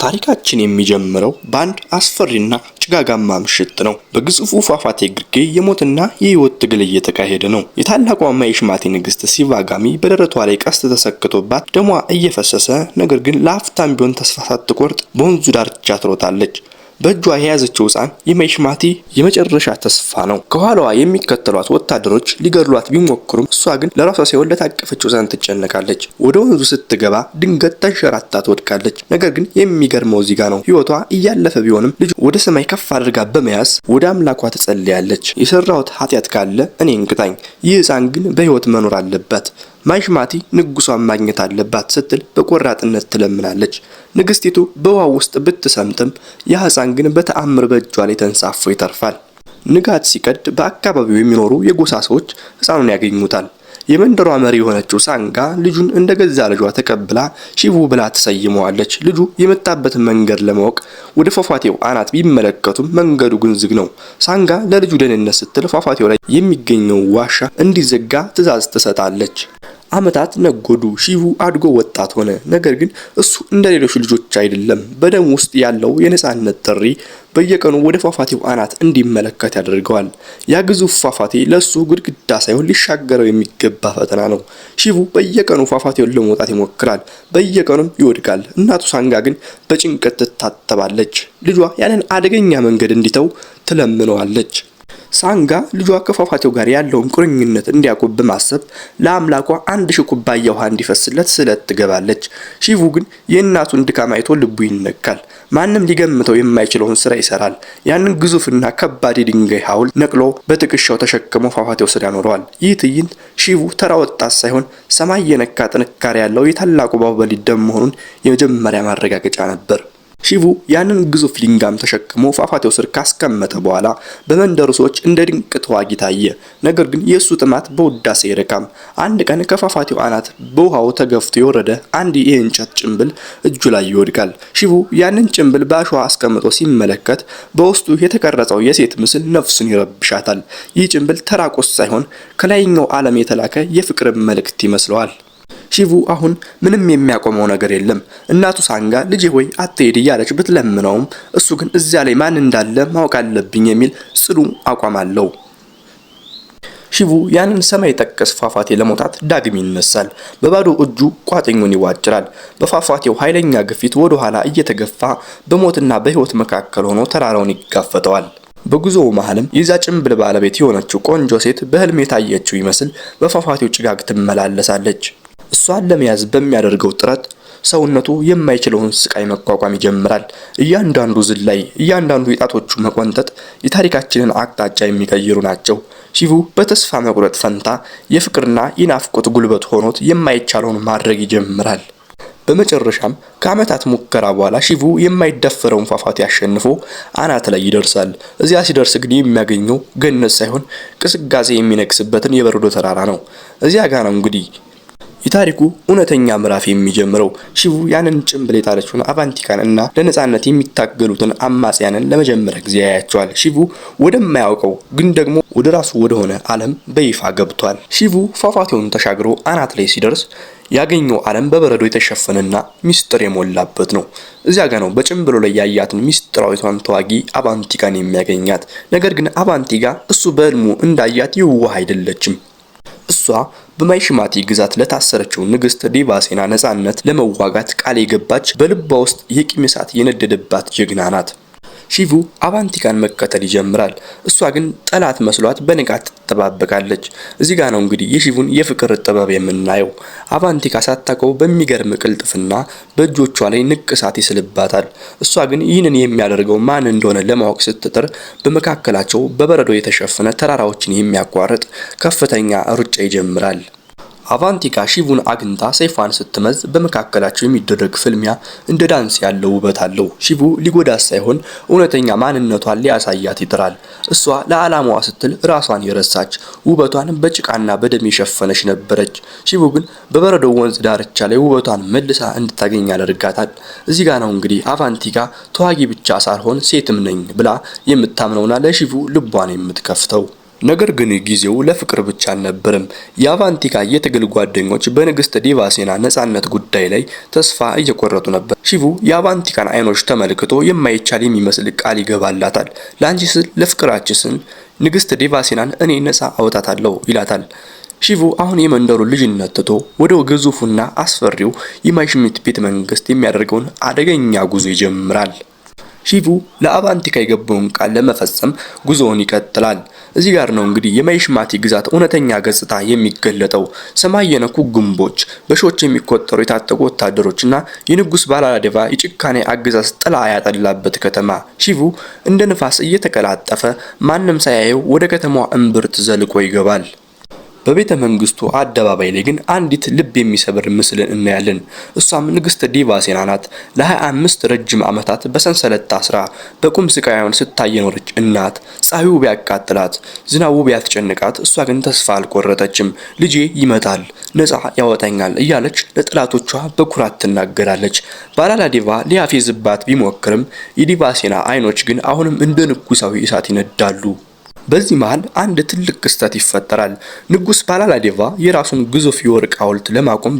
ታሪካችን የሚጀምረው በአንድ አስፈሪና ጭጋጋማ ምሽት ነው። በግዙፉ ፏፏቴ ግርጌ የሞትና የህይወት ትግል እየተካሄደ ነው። የታላቋ ማይሽማቲ ንግስት ሲቫጋሚ በደረቷ ላይ ቀስት ተሰክቶባት ደሟ እየፈሰሰ ነገር ግን ለአፍታም ቢሆን ተስፋ ሳትቆርጥ በወንዙ ዳርቻ ትሮጣለች። በእጇ የያዘችው ህፃን የማይሽማቲ የመጨረሻ ተስፋ ነው። ከኋላዋ የሚከተሏት ወታደሮች ሊገድሏት ቢሞክሩም እሷ ግን ለራሷ ሳይሆን ለታቀፈችው ህፃን ትጨነቃለች። ወደ ወንዙ ስትገባ ድንገት ተንሸራታ ትወድቃለች። ነገር ግን የሚገርመው እዚህ ጋር ነው። ህይወቷ እያለፈ ቢሆንም ልጅ ወደ ሰማይ ከፍ አድርጋ በመያዝ ወደ አምላኳ ትጸልያለች። የሰራሁት ኃጢአት ካለ እኔን ቅጣኝ፣ ይህ ህፃን ግን በህይወት መኖር አለበት፣ ማይሽማቲ ንጉሷን ማግኘት አለባት ስትል በቆራጥነት ትለምናለች። ንግስቲቱ በውሃው ውስጥ ብትሰምጥም ያ ህፃን ግን በተአምር በእጇ ላይ ተንሳፎ ይተርፋል። ንጋት ሲቀድ በአካባቢው የሚኖሩ የጎሳ ሰዎች ህፃኑን ያገኙታል። የመንደሯ መሪ የሆነችው ሳንጋ ልጁን እንደገዛ ልጇ ተቀብላ ሺቡ ብላ ተሰይመዋለች። ልጁ የመጣበትን መንገድ ለማወቅ ወደ ፏፏቴው አናት ቢመለከቱም መንገዱ ግን ዝግ ነው። ሳንጋ ለልጁ ደህንነት ስትል ፏፏቴው ላይ የሚገኘው ዋሻ እንዲዘጋ ትዕዛዝ ትሰጣለች። አመታት ነጎዱ። ሺቡ አድጎ ወጣት ሆነ። ነገር ግን እሱ እንደሌሎች ልጆች አይደለም። በደም ውስጥ ያለው የነጻነት ጥሪ በየቀኑ ወደ ፏፏቴው አናት እንዲመለከት ያደርገዋል። ያ ግዙፍ ፏፏቴ ለሱ ግድግዳ ሳይሆን ሊሻገረው የሚገባ ፈተና ነው። ሺቡ በየቀኑ ፏፏቴውን ለመውጣት ይሞክራል። በየቀኑም ይወድቃል። እናቱ ሳንጋ ግን በጭንቀት ትታተባለች። ልጇ ያንን አደገኛ መንገድ እንዲተው ትለምነዋለች። ሳንጋ ልጇ ከፏፏቴው ጋር ያለውን ቁርኝነት እንዲያቆም በማሰብ ለአምላኳ 1000 ኩባያ ውሃ እንዲፈስለት ስለት ትገባለች። ሺቡ ግን የእናቱን ድካም አይቶ ልቡ ይነካል። ማንም ሊገምተው የማይችለውን ስራ ይሰራል። ያንን ግዙፍና ከባድ የድንጋይ ሐውልት ነቅሎ በትከሻው ተሸክሞ ፏፏቴው ስር ያኖረዋል። ይህ ትዕይንት ሺቡ ተራ ወጣት ሳይሆን ሰማይ የነካ ጥንካሬ ያለው የታላቁ ባሁበሊ ደም መሆኑን የመጀመሪያ ማረጋገጫ ነበር። ሺቡ ያንን ግዙፍ ሊንጋም ተሸክሞ ፏፏቴው ስር ካስቀመጠ በኋላ በመንደሩ ሰዎች እንደ ድንቅ ተዋጊ ታየ። ነገር ግን የእሱ ጥማት በውዳሴ ይረካም። አንድ ቀን ከፏፏቴው አናት በውሃው ተገፍቶ የወረደ አንድ የእንጨት ጭንብል እጁ ላይ ይወድቃል። ሺቡ ያንን ጭንብል በአሸዋ አስቀምጦ ሲመለከት በውስጡ የተቀረጸው የሴት ምስል ነፍሱን ይረብሻታል። ይህ ጭንብል ተራ ቁስ ሳይሆን ከላይኛው ዓለም የተላከ የፍቅር መልእክት ይመስለዋል። ሺቡ አሁን ምንም የሚያቆመው ነገር የለም። እናቱ ሳንጋ ልጄ ሆይ አትሄድ እያለች ብትለምነውም እሱ ግን እዚያ ላይ ማን እንዳለ ማወቅ አለብኝ የሚል ጽኑ አቋም አለው። ሺቡ ያንን ሰማይ ጠቀስ ፏፏቴ ለመውጣት ዳግም ይነሳል። በባዶ እጁ ቋጥኙን ይዋጭራል። በፏፏቴው ኃይለኛ ግፊት ወደ ኋላ እየተገፋ በሞትና በህይወት መካከል ሆኖ ተራራውን ይጋፈጠዋል። በጉዞው መሃልም የዛ ጭንብል ባለቤት የሆነችው ቆንጆ ሴት በህልም የታየችው ይመስል በፏፏቴው ጭጋግ ትመላለሳለች። እሷን ለመያዝ በሚያደርገው ጥረት ሰውነቱ የማይችለውን ስቃይ መቋቋም ይጀምራል። እያንዳንዱ ዝላይ፣ እያንዳንዱ የጣቶቹ መቆንጠጥ የታሪካችንን አቅጣጫ የሚቀይሩ ናቸው። ሺቡ በተስፋ መቁረጥ ፈንታ የፍቅርና የናፍቆት ጉልበት ሆኖት የማይቻለውን ማድረግ ይጀምራል። በመጨረሻም ከአመታት ሙከራ በኋላ ሺቡ የማይደፈረውን ፏፏቴ አሸንፎ አናት ላይ ይደርሳል። እዚያ ሲደርስ ግን የሚያገኘው ገነት ሳይሆን ቅስቃሴ የሚነግስበትን የበረዶ ተራራ ነው። እዚያ ጋር ነው እንግዲህ የታሪኩ እውነተኛ ምዕራፍ የሚጀምረው። ሺቡ ያንን ጭንብል የጣለችውን አቫንቲካን እና ለነጻነት የሚታገሉትን አማጽያንን ለመጀመሪያ ጊዜ ያያቸዋል። ሺቡ ወደማያውቀው ግን ደግሞ ወደ ራሱ ወደሆነ ዓለም በይፋ ገብቷል። ሺቡ ፏፏቴውን ተሻግሮ አናት ላይ ሲደርስ ያገኘው ዓለም በበረዶ የተሸፈነና ሚስጥር የሞላበት ነው። እዚያ ጋር ነው በጭንብሉ ላይ ያያትን ሚስጥራዊቷን ተዋጊ አቫንቲካን የሚያገኛት። ነገር ግን አቫንቲካ እሱ በህልሙ እንዳያት የዋህ አይደለችም። እሷ በማይሽማቲ ግዛት ለታሰረችው ንግስት ዲቫሴና ነጻነት ለመዋጋት ቃል የገባች በልቧ ውስጥ የቂም እሳት የነደደባት ጀግና ናት። ሺቡ አቫንቲካን መከተል ይጀምራል። እሷ ግን ጠላት መስሏት በንቃት ትጠባበቃለች። እዚህ ጋር ነው እንግዲህ የሺቡን የፍቅር ጥበብ የምናየው። አቫንቲካ ሳታውቀው በሚገርም ቅልጥፍና በእጆቿ ላይ ንቅሳት ይስልባታል። እሷ ግን ይህንን የሚያደርገው ማን እንደሆነ ለማወቅ ስትጥር በመካከላቸው በበረዶ የተሸፈነ ተራራዎችን የሚያቋርጥ ከፍተኛ ሩጫ ይጀምራል። አቫንቲካ ሺቡን አግኝታ ሰይፏን ስትመዝ በመካከላቸው የሚደረግ ፍልሚያ እንደ ዳንስ ያለው ውበት አለው። ሺቡ ሊጎዳት ሳይሆን እውነተኛ ማንነቷን ሊያሳያት ይጥራል። እሷ ለዓላማዋ ስትል ራሷን የረሳች ውበቷን በጭቃና በደም የሸፈነች ነበረች። ሺቡ ግን በበረዶው ወንዝ ዳርቻ ላይ ውበቷን መልሳ እንድታገኝ ያደርጋታል። እዚህ ጋር ነው እንግዲህ አቫንቲካ ተዋጊ ብቻ ሳልሆን ሴትም ነኝ ብላ የምታምነውና ለሺቡ ልቧን የምትከፍተው። ነገር ግን ጊዜው ለፍቅር ብቻ አልነበረም። የአቫንቲካ የትግል ጓደኞች በንግስት ዲቫሴና ነጻነት ጉዳይ ላይ ተስፋ እየቆረጡ ነበር። ሺቡ የአቫንቲካን አይኖች ተመልክቶ የማይቻል የሚመስል ቃል ይገባላታል። ለአንቺ ስል ለፍቅራችን ስል ንግስት ዲቫሴናን እኔ ነጻ አውጣታለሁ ይላታል። ሺቡ አሁን የመንደሩ ልጅነት ትቶ ወደ ግዙፉና አስፈሪው የማይሽሚት ቤተ መንግስት የሚያደርገውን አደገኛ ጉዞ ይጀምራል። ሺቡ ለአቫንቲካ የገባውን ቃል ለመፈጸም ጉዞውን ይቀጥላል። እዚህ ጋር ነው እንግዲህ የማይሽማቲ ግዛት እውነተኛ ገጽታ የሚገለጠው። ሰማይ የነኩ ግንቦች፣ በሺዎች የሚቆጠሩ የታጠቁ ወታደሮችና የንጉስ ባላላዴቫ የጭካኔ አገዛዝ ጥላ ያጠላበት ከተማ። ሺቡ እንደ ንፋስ እየተቀላጠፈ ማንም ሳያየው ወደ ከተማዋ እምብርት ዘልቆ ይገባል። በቤተ መንግስቱ አደባባይ ላይ ግን አንዲት ልብ የሚሰብር ምስልን እናያለን። እሷም ንግስት ዲቫሴና ናት። ለ25 ረጅም ዓመታት በሰንሰለት ታስራ በቁም ስቃዩን ስታይ የኖረች እናት። ፀሐዩ ቢያቃጥላት፣ ዝናቡ ቢያስጨንቃት፣ እሷ ግን ተስፋ አልቆረጠችም። ልጄ ይመጣል፣ ነፃ ያወጣኛል እያለች ለጠላቶቿ በኩራት ትናገራለች። ባላላዴቫ ሊያፌዝባት ቢሞክርም የዲቫሴና አይኖች ግን አሁንም እንደ ንጉሳዊ እሳት ይነዳሉ። በዚህ መሃል አንድ ትልቅ ክስተት ይፈጠራል። ንጉስ ባላላዴቫ የራሱን ግዙፍ የወርቅ ሐውልት ለማቆም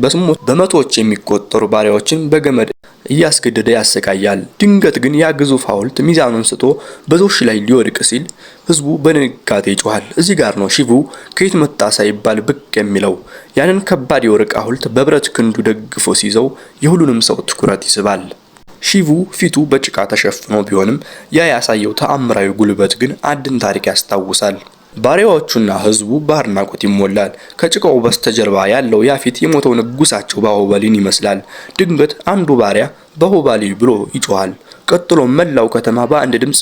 በመቶዎች የሚቆጠሩ ባሪያዎችን በገመድ እያስገደደ ያሰቃያል። ድንገት ግን ያ ግዙፍ ሐውልት ሚዛኑን ስቶ በዞሽ ላይ ሊወድቅ ሲል ህዝቡ በድንጋጤ ይጮሃል። እዚህ ጋር ነው ሺቡ ከየት መጣ ሳይባል ብቅ የሚለው። ያንን ከባድ የወርቅ ሐውልት በብረት ክንዱ ደግፎ ሲይዘው የሁሉንም ሰው ትኩረት ይስባል። ሺቡ ፊቱ በጭቃ ተሸፍኖ ቢሆንም ያ ያሳየው ተአምራዊ ጉልበት ግን አንድን ታሪክ ያስታውሳል። ባሪያዎቹና ህዝቡ በአድናቆት ይሞላል። ከጭቃው በስተጀርባ ያለው ያ ፊት የሞተው ንጉሳቸው ባሁበሊን ይመስላል። ድንገት አንዱ ባሪያ ባሁበሊ ብሎ ይጮሃል። ቀጥሎ መላው ከተማ በአንድ ድምጽ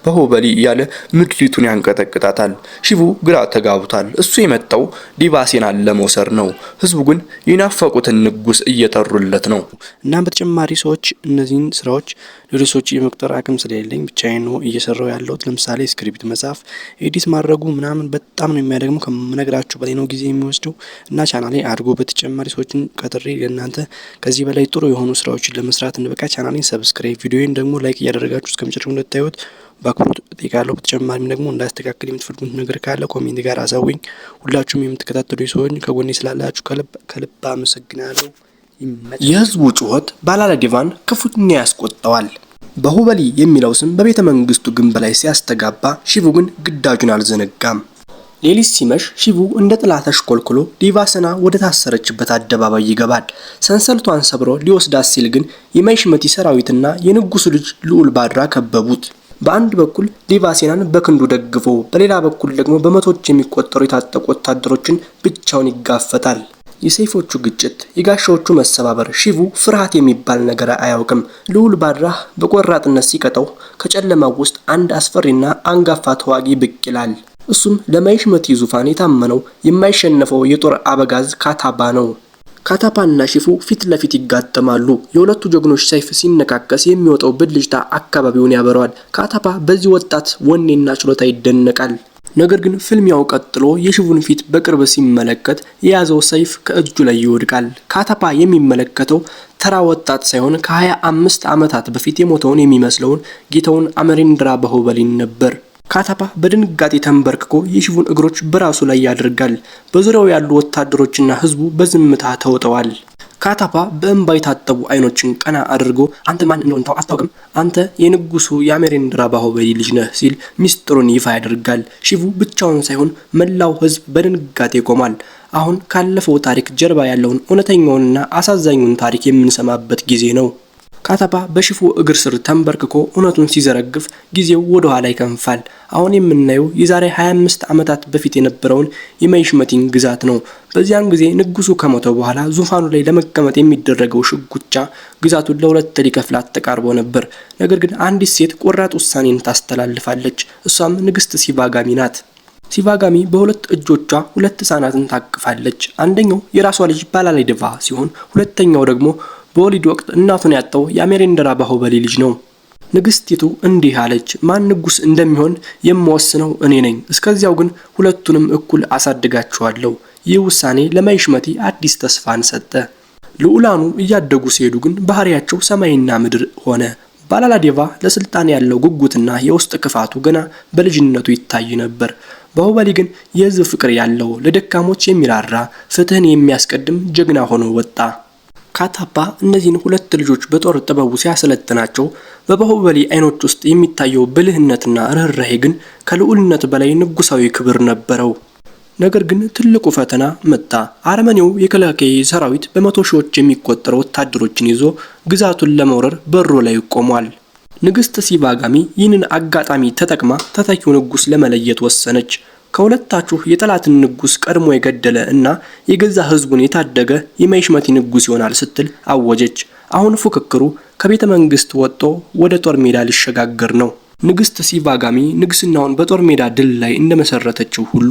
ባሁበሊ እያለ ምድሪቱን ያንቀጠቅጣታል። ሺቡ ግራ ተጋብቷል። እሱ የመጣው ዲቫሴናን ለመውሰድ ነው። ህዝቡ ግን የናፈቁትን ንጉስ እየጠሩለት ነው። እና በተጨማሪ ሰዎች እነዚህን ስራዎች ሌሎች ሰዎች የመቁጠር አቅም ስለሌለኝ ብቻዬን ነው እየሰራው ያለሁት። ለምሳሌ ስክሪፕት መጻፍ፣ ኤዲት ማድረጉ ምናምን በጣም ነው የሚያደግመው። ከመነግራችሁ በላይ ነው ጊዜ የሚወስደው እና ቻናሌ አድጎ በተጨማሪ ሰዎችን ቀጥሬ ለእናንተ ከዚህ በላይ ጥሩ የሆኑ ስራዎችን ለመስራት እንበቃ። ቻናሌን ሰብስክራይብ፣ ቪዲዮን ደግሞ ላይክ እያደረጋችሁ እስከመጨረሻው እንድታዩት በአክብሮት እጠይቃለሁ። በተጨማሪም ደግሞ እንዳስተካክል የምትፈልጉት ነገር ካለ ኮሜንት ጋር አሳውኝ። ሁላችሁም የምትከታተሉ ሰዎች ከጎኔ ስላላችሁ ከልብ አመሰግናለሁ። የህዝቡ ጩኸት ባላላዴቫን ክፉኛ ያስቆጣዋል። ባሁበሊ የሚለው ስም በቤተ መንግስቱ ግንብ ላይ ሲያስተጋባ፣ ሺቡ ግን ግዳጁን አልዘነጋም። ሌሊት ሲመሽ ሺቡ እንደ ጥላ ተሽኮልኩሎ ዲቫሴና ወደ ታሰረችበት አደባባይ ይገባል። ሰንሰለቷን ሰብሮ ሊወስዳት ሲል ግን የማይሽመቲ ሰራዊትና የንጉሱ ልጅ ልዑል ባድራ ከበቡት። በአንድ በኩል ዲቫሴናን በክንዱ ደግፎ፣ በሌላ በኩል ደግሞ በመቶዎች የሚቆጠሩ የታጠቁ ወታደሮችን ብቻውን ይጋፈጣል። የሰይፎቹ ግጭት፣ የጋሻዎቹ መሰባበር፣ ሺቡ ፍርሃት የሚባል ነገር አያውቅም። ልዑል ባድራ በቆራጥነት ሲቀጠው ከጨለማው ውስጥ አንድ አስፈሪና አንጋፋ ተዋጊ ብቅ ይላል። እሱም ለማይሽመቲ ዙፋን የታመነው የማይሸነፈው የጦር አበጋዝ ካታፓ ነው። ካታፓና ሺቡ ፊት ለፊት ይጋጠማሉ። የሁለቱ ጀግኖች ሰይፍ ሲነካከስ የሚወጣው ብልጭታ አካባቢውን ያበረዋል። ካታፓ በዚህ ወጣት ወኔና ችሎታ ይደነቃል። ነገር ግን ፍልሚያው ቀጥሎ የሺቡን ፊት በቅርብ ሲመለከት የያዘው ሰይፍ ከእጁ ላይ ይወድቃል። ካታፓ የሚመለከተው ተራ ወጣት ሳይሆን ከ25 ዓመታት በፊት የሞተውን የሚመስለውን ጌታውን አመሬንድራ ባሁበሊን ነበር። ካታፓ በድንጋጤ ተንበርክኮ የሺቡን እግሮች በራሱ ላይ ያደርጋል። በዙሪያው ያሉ ወታደሮችና ህዝቡ በዝምታ ተውጠዋል። ካታፓ በእንባ የታጠቡ አይኖችን ቀና አድርጎ አንተ ማን እንደሆነ አታውቅም? አንተ የንጉሱ የአመሬንድራ ባሁበሊ ልጅ ነህ ሲል ሚስጥሩን ይፋ ያደርጋል። ሺቡ ብቻውን ሳይሆን መላው ህዝብ በድንጋጤ ቆሟል። አሁን ካለፈው ታሪክ ጀርባ ያለውን እውነተኛውንና አሳዛኙን ታሪክ የምንሰማበት ጊዜ ነው። ካታፓ በሺቡ እግር ስር ተንበርክኮ እውነቱን ሲዘረግፍ ጊዜው ወደ ኋላ ይከንፋል። አሁን የምናየው የዛሬ 25 ዓመታት በፊት የነበረውን የማይሽመቲን ግዛት ነው። በዚያን ጊዜ ንጉሱ ከሞተ በኋላ ዙፋኑ ላይ ለመቀመጥ የሚደረገው ሽኩቻ ግዛቱን ለሁለት ሊከፍላት ተቃርቦ ነበር። ነገር ግን አንዲት ሴት ቆራጥ ውሳኔን ታስተላልፋለች። እሷም ንግስት ሲቫጋሚ ናት። ሲቫጋሚ በሁለት እጆቿ ሁለት ህፃናትን ታቅፋለች። አንደኛው የራሷ ልጅ ባላላዴቫ ሲሆን ሁለተኛው ደግሞ በወሊድ ወቅት እናቱን ያጣው የአመሬንድራ ባሁበሊ ልጅ ነው። ንግስቲቱ እንዲህ አለች፣ ማን ንጉስ እንደሚሆን የምወስነው እኔ ነኝ። እስከዚያው ግን ሁለቱንም እኩል አሳድጋቸዋለሁ። ይህ ውሳኔ ለማይሽመቲ አዲስ ተስፋን ሰጠ። ልዑላኑ እያደጉ ሲሄዱ ግን ባህሪያቸው ሰማይና ምድር ሆነ። ባላላዴቫ ለስልጣን ያለው ጉጉትና የውስጥ ክፋቱ ገና በልጅነቱ ይታይ ነበር። ባሁበሊ ግን የህዝብ ፍቅር ያለው ለደካሞች የሚራራ ፍትህን የሚያስቀድም ጀግና ሆኖ ወጣ። ካታፓ እነዚህን ሁለት ልጆች በጦር ጥበቡ ሲያሰለጥናቸው በባሁበሊ አይኖች ውስጥ የሚታየው ብልህነትና ርህራሄ ግን ከልዑልነት በላይ ንጉሳዊ ክብር ነበረው። ነገር ግን ትልቁ ፈተና መጣ። አረመኔው የከላካይ ሰራዊት በመቶ ሺዎች የሚቆጠሩ ወታደሮችን ይዞ ግዛቱን ለመውረር በሩ ላይ ቆሟል። ንግስት ሲቫጋሚ ይህንን አጋጣሚ ተጠቅማ ተተኪው ንጉስ ለመለየት ወሰነች። ከሁለታችሁ የጠላትን ንጉስ ቀድሞ የገደለ እና የገዛ ህዝቡን የታደገ የማይሽመቲ ንጉስ ይሆናል ስትል አወጀች። አሁን ፉክክሩ ከቤተ መንግስት ወጥቶ ወደ ጦር ሜዳ ሊሸጋገር ነው። ንግስት ሲቫጋሚ ንግስናውን በጦር ሜዳ ድል ላይ እንደመሰረተችው ሁሉ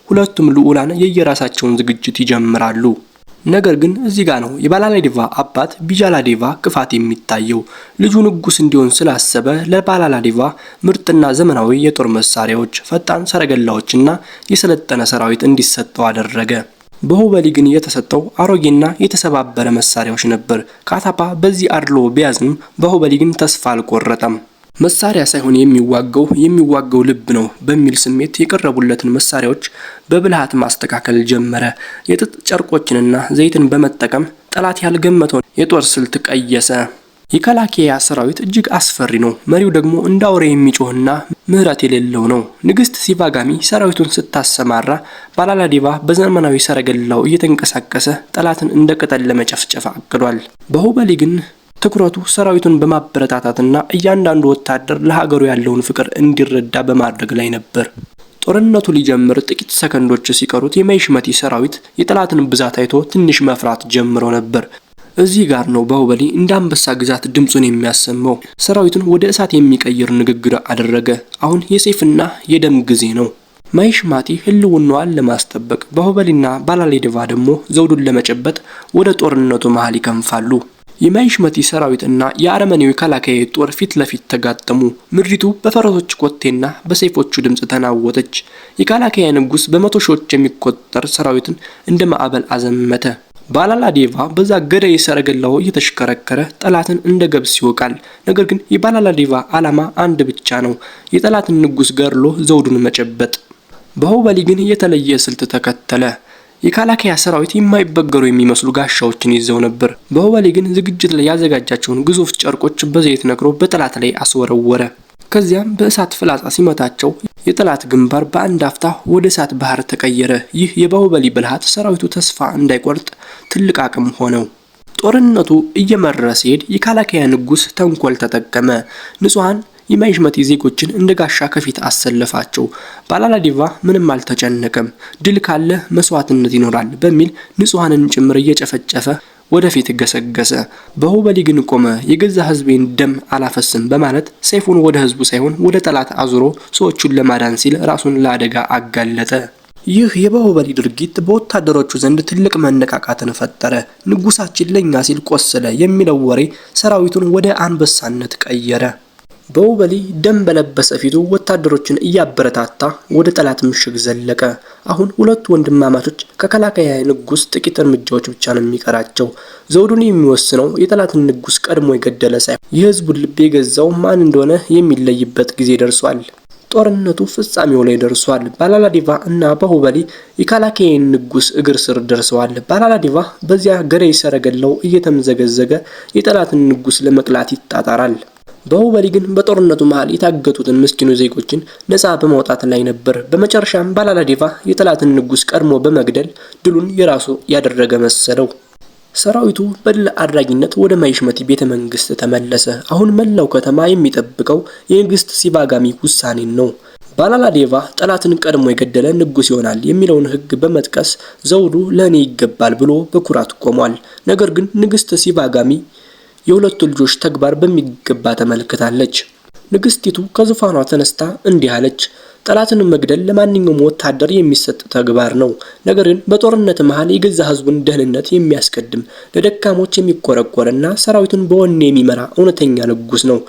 ሁለቱም ልዑላን የየራሳቸውን ዝግጅት ይጀምራሉ። ነገር ግን እዚህ ጋር ነው የባላላዴቫ አባት ቢጃላዴቫ ክፋት የሚታየው። ልጁ ንጉስ እንዲሆን ስላሰበ ለባላላዴቫ ምርጥና ዘመናዊ የጦር መሳሪያዎች፣ ፈጣን ሰረገላዎችና የሰለጠነ ሰራዊት እንዲሰጠው አደረገ። ባሁበሊ ግን የተሰጠው አሮጌና የተሰባበረ መሳሪያዎች ነበር። ካታፓ በዚህ አድሎ ቢያዝንም ባሁበሊ ግን ተስፋ አልቆረጠም። መሳሪያ ሳይሆን የሚዋጋው ልብ ነው በሚል ስሜት የቀረቡለትን መሳሪያዎች በብልሃት ማስተካከል ጀመረ። የጥጥ ጨርቆችንና ዘይትን በመጠቀም ጠላት ያልገመተውን የጦር ስልት ቀየሰ። የከላካያ ሰራዊት እጅግ አስፈሪ ነው። መሪው ደግሞ እንደ አውሬ የሚጮህና ምህረት የሌለው ነው። ንግስት ሲቫጋሚ ሰራዊቱን ስታሰማራ ባላላዴቫ በዘመናዊ ሰረገላው እየተንቀሳቀሰ ጠላትን እንደ ቅጠል ለመጨፍጨፍ አቅዷል። ባሁበሊ ግን ትኩረቱ ሰራዊቱን በማበረታታትና እያንዳንዱ ወታደር ለሀገሩ ያለውን ፍቅር እንዲረዳ በማድረግ ላይ ነበር። ጦርነቱ ሊጀምር ጥቂት ሰከንዶች ሲቀሩት የማይሽመቲ ሰራዊት የጠላትን ብዛት አይቶ ትንሽ መፍራት ጀምሮ ነበር። እዚህ ጋር ነው ባሁበሊ እንደ አንበሳ ግዛት ድምጹን የሚያሰማው። ሰራዊቱን ወደ እሳት የሚቀይር ንግግር አደረገ። አሁን የሰይፍና የደም ጊዜ ነው። ማይሽማቲ ህልውናዋን ለማስጠበቅ ባሁበሊና ባላላዴቫ ደግሞ ዘውዱን ለመጨበጥ ወደ ጦርነቱ መሃል ይከንፋሉ። የማይሽመቲ ሰራዊትና የአረመኔው ከላካይ ጦር ፊት ለፊት ተጋጠሙ። ምድሪቱ በፈረሶች ኮቴና በሰይፎቹ ድምጽ ተናወጠች። የከላካይ ንጉስ በመቶ ሺዎች የሚቆጠር ሰራዊትን እንደ ማዕበል አዘመተ። ባላላዴቫ በዛ ገዳይ ሰረገላው እየተሽከረከረ ጠላትን እንደ ገብስ ይወቃል። ነገር ግን የባላላዴቫ ዓላማ አንድ ብቻ ነው፣ የጠላትን ንጉስ ገርሎ ዘውዱን መጨበጥ። ባሁበሊ ግን የተለየ ስልት ተከተለ። የከላካያ ሰራዊት የማይበገሩ የሚመስሉ ጋሻዎችን ይዘው ነበር። ባሁበሊ ግን ዝግጅት ላይ ያዘጋጃቸውን ግዙፍ ጨርቆች በዘይት ነክሮ በጠላት ላይ አስወረወረ። ከዚያም በእሳት ፍላጻ ሲመታቸው የጠላት ግንባር በአንድ አፍታ ወደ እሳት ባህር ተቀየረ። ይህ የባሁበሊ ብልሃት ሰራዊቱ ተስፋ እንዳይቆርጥ ትልቅ አቅም ሆነው። ጦርነቱ እየመረረ ሲሄድ የከላካያ ንጉስ ተንኮል ተጠቀመ። ንጹሃን የማይሽመቲ ዜጎችን እንደ ጋሻ ከፊት አሰለፋቸው። ባላላዴቫ ምንም አልተጨነቀም። ድል ካለ መስዋዕትነት ይኖራል በሚል ንጹሃንን ጭምር እየጨፈጨፈ ወደፊት ገሰገሰ። ባሁበሊ ግን ቆመ። የገዛ ህዝቤን ደም አላፈስም በማለት ሰይፉን ወደ ህዝቡ ሳይሆን ወደ ጠላት አዙሮ ሰዎቹን ለማዳን ሲል ራሱን ለአደጋ አጋለጠ። ይህ የባሁበሊ ድርጊት በወታደሮቹ ዘንድ ትልቅ መነቃቃትን ፈጠረ። ንጉሳችን ለኛ ሲል ቆሰለ የሚለው ወሬ ሰራዊቱን ወደ አንበሳነት ቀየረ። ባሁበሊ ደም በለበሰ ፊቱ ወታደሮችን እያበረታታ ወደ ጠላት ምሽግ ዘለቀ። አሁን ሁለቱ ወንድማማቾች ከከላካያ ንጉስ ጥቂት እርምጃዎች ብቻ ነው የሚቀራቸው። ዘውዱን የሚወስነው የጠላትን ንጉስ ቀድሞ የገደለ ሳይሆን የህዝቡን ልብ የገዛው ማን እንደሆነ የሚለይበት ጊዜ ደርሷል። ጦርነቱ ፍጻሜው ላይ ደርሷል። ባላላዴቫ እና ባሁበሊ የከላካያን ንጉስ እግር ስር ደርሰዋል። ባላላዴቫ በዚያ ገዳይ ሰረገላው እየተምዘገዘገ የጠላትን ንጉስ ለመቅላት ይጣጣራል። ባሁበሊ ግን በጦርነቱ መሃል የታገቱትን ምስኪኑ ዜጎችን ነፃ በማውጣት ላይ ነበር። በመጨረሻም ባላላዴቫ የጠላትን ንጉስ ቀድሞ በመግደል ድሉን የራሱ ያደረገ መሰለው። ሰራዊቱ በድል አድራጊነት ወደ ማይሽመቲ ቤተ መንግስት ተመለሰ። አሁን መላው ከተማ የሚጠብቀው የንግስት ሲቫጋሚ ውሳኔን ነው። ባላላዴቫ ጠላትን ቀድሞ የገደለ ንጉስ ይሆናል የሚለውን ህግ በመጥቀስ ዘውዱ ለኔ ይገባል ብሎ በኩራት ቆሟል። ነገር ግን ንግስት ሲቫጋሚ የሁለቱ ልጆች ተግባር በሚገባ ተመልክታለች። ንግስቲቱ ከዙፋኗ ተነስታ እንዲህ አለች: ጠላትን መግደል ለማንኛውም ወታደር የሚሰጥ ተግባር ነው። ነገር ግን በጦርነት መሃል የገዛ ህዝቡን ደህንነት የሚያስቀድም ለደካሞች የሚቆረቆርና ሰራዊቱን በወኔ የሚመራ እውነተኛ ንጉስ ነው።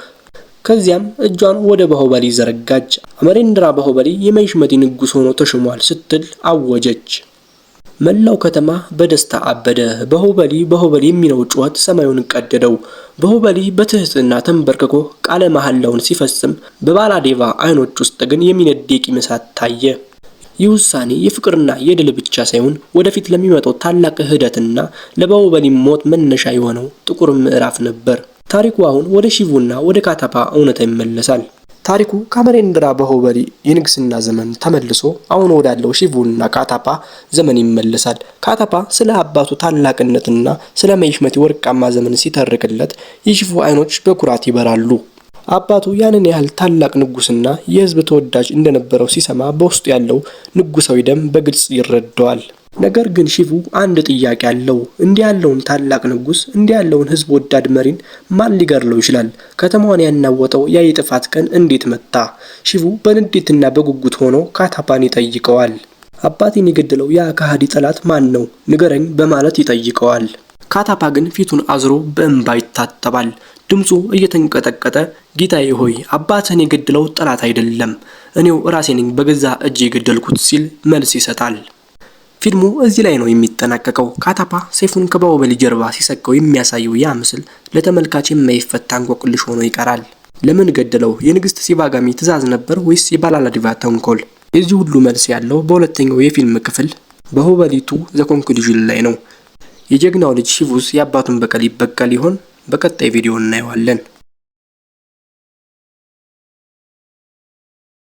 ከዚያም እጇን ወደ ባሁበሊ ዘረጋች። አመሬንድራ ባሁበሊ የማይሽመቲ ንጉስ ሆኖ ተሾሟል ስትል አወጀች። መላው ከተማ በደስታ አበደ። ባሁበሊ የሚለው ጩኸት ሰማዩን ቀደደው። ባሁበሊ በትህትና ተንበርክኮ ቃለ መሐላውን ሲፈጽም በባላላዴቫ አይኖች ውስጥ ግን የሚነድ የቂም እሳት ታየ። ይህ ውሳኔ የፍቅርና የድል ብቻ ሳይሆን ወደፊት ለሚመጣው ታላቅ ሂደትና ለባሁበሊ ሞት መነሻ የሆነው ጥቁር ምዕራፍ ነበር። ታሪኩ አሁን ወደ ሺቡና ወደ ካታፓ እውነታ ይመለሳል። ታሪኩ ከአመሬንድራ ባሁበሊ የንግስና ዘመን ተመልሶ አሁን ወዳለው ሺቡና ካታፓ ዘመን ይመለሳል። ካታፓ ስለ አባቱ ታላቅነትና ስለ መይሽመቲ ወርቃማ ዘመን ሲተርክለት የሺቡ አይኖች በኩራት ይበራሉ። አባቱ ያንን ያህል ታላቅ ንጉስና የህዝብ ተወዳጅ እንደነበረው ሲሰማ በውስጡ ያለው ንጉሳዊ ደም በግልጽ ይረዳዋል። ነገር ግን ሺቡ አንድ ጥያቄ አለው። እንዲህ ያለውን ታላቅ ንጉስ፣ እንዲህ ያለውን ህዝብ ወዳድ መሪን ማን ሊገድለው ይችላል? ከተማዋን ያናወጠው ያ የጥፋት ቀን እንዴት መጣ? ሺቡ በንዴትና በጉጉት ሆኖ ካታፓን ይጠይቀዋል። አባቴን የገደለው ያ ከሃዲ ጠላት ማን ነው? ንገረኝ በማለት ይጠይቀዋል። ካታፓ ግን ፊቱን አዝሮ በእንባ ይታጠባል። ድምፁ እየተንቀጠቀጠ ጌታዬ ሆይ አባትህን የገደለው ጠላት አይደለም፣ እኔው ራሴ ነኝ በገዛ እጄ የገደልኩት ሲል መልስ ይሰጣል። ፊልሙ እዚህ ላይ ነው የሚጠናቀቀው። ካታፓ ሰይፉን ከባሁበሊ ጀርባ ሲሰቀው የሚያሳየው ያ ምስል ለተመልካች የማይፈታ እንቆቅልሽ ሆኖ ይቀራል። ለምን ገደለው? የንግስት ሲቫጋሚ ትዕዛዝ ነበር ወይስ የባላላዲቫ ተንኮል? የዚህ ሁሉ መልስ ያለው በሁለተኛው የፊልም ክፍል ባሁበሊ 2 ዘ ኮንክሉዥን ላይ ነው። የጀግናው ልጅ ሺቡስ የአባቱን በቀል ይበቀል ይሆን? በቀጣይ ቪዲዮ እናየዋለን።